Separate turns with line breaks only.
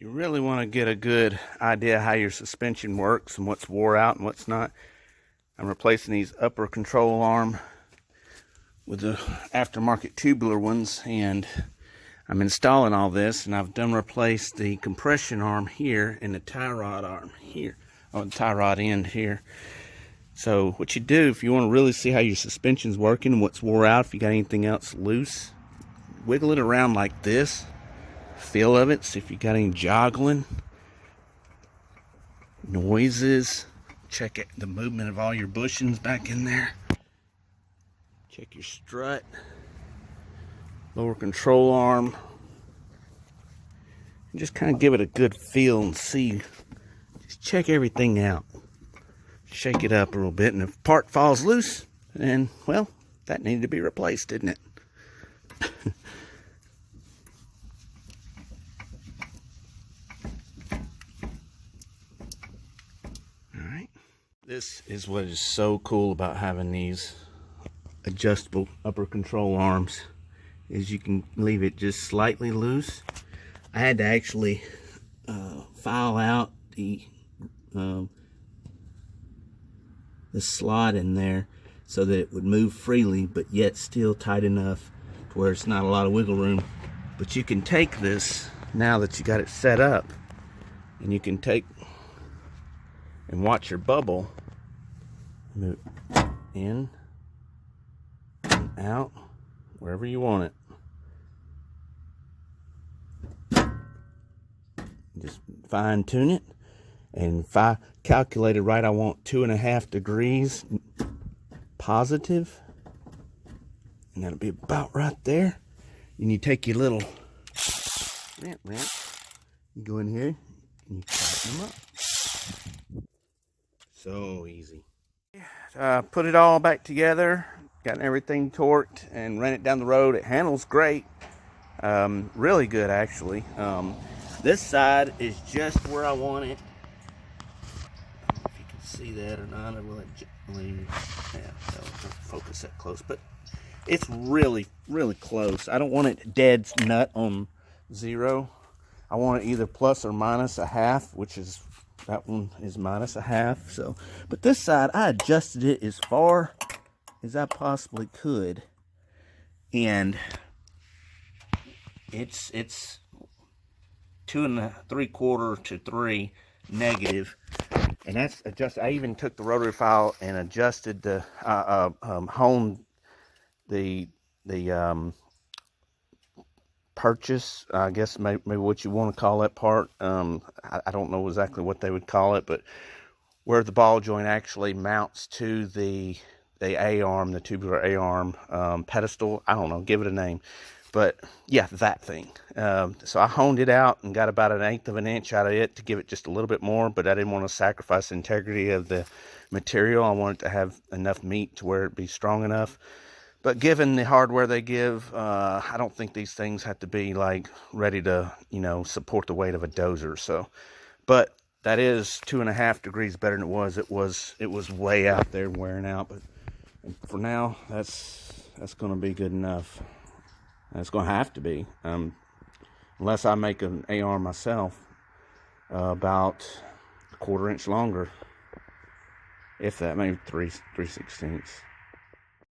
You really want to get a good idea how your suspension works and what's wore out and what's not. I'm replacing these upper control arm with the aftermarket tubular ones, and I'm installing all this, and I've done replace the compression arm here and the tie rod arm here, or the tie rod end here. So what you do, if you want to really see how your suspension's working and what's wore out, if you got anything else loose, wiggle it around like this. Feel of it, see if you got any joggling, noises. Check it, the movement of all your bushings back in there. Check your strut, lower control arm, and just kind of give it a good feel and see. Just check everything out. Shake it up a little bit, and if part falls loose, then, well, that needed to be replaced, didn't it? This is what is so cool about having these adjustable upper control arms, is you can leave it just slightly loose. I had to actually file out the slot in there so that it would move freely, but yet still tight enough to where it's not a lot of wiggle room. But you can take this, now that you got it set up, and you can take and watch your bubble move in and out wherever you want it. Just fine tune it, and if I calculated right, I want 2.5 degrees positive, and that'll be about right there. And you take your little ramp, you go in here and you tighten them up. So easy. Put it all back together, got everything torqued, and ran it down the road. It handles great, really good actually. This side is just where I want it. I don't know if you can see that or not. I will gently, yeah, don't focus that close, but it's really close. I don't want it dead nut on 0. I want it either plus or minus a half, which is, that one is minus a half. So, but this side, I adjusted it as far as I possibly could, and it's 2 3/4 to 3 negative, and that's adjusted. I even took the rotary file and adjusted the honed the purchase, I guess maybe what you want to call that part. I don't know exactly what they would call it, but where the ball joint actually mounts to the A-arm, the tubular A-arm pedestal. I don't know, give it a name. But yeah, that thing. So I honed it out and got about 1/8 of an inch out of it to give it just a little bit more, but I didn't want to sacrifice the integrity of the material. I wanted to have enough meat to where it'd be strong enough. But given the hardware they give, I don't think these things have to be like ready to, support the weight of a dozer. So, but that is 2.5 degrees better than it was. It was way out there wearing out. But for now, that's going to be good enough. It's going to have to be, unless I make an A-arm myself, about 1/4 inch longer, if that, maybe 3/16.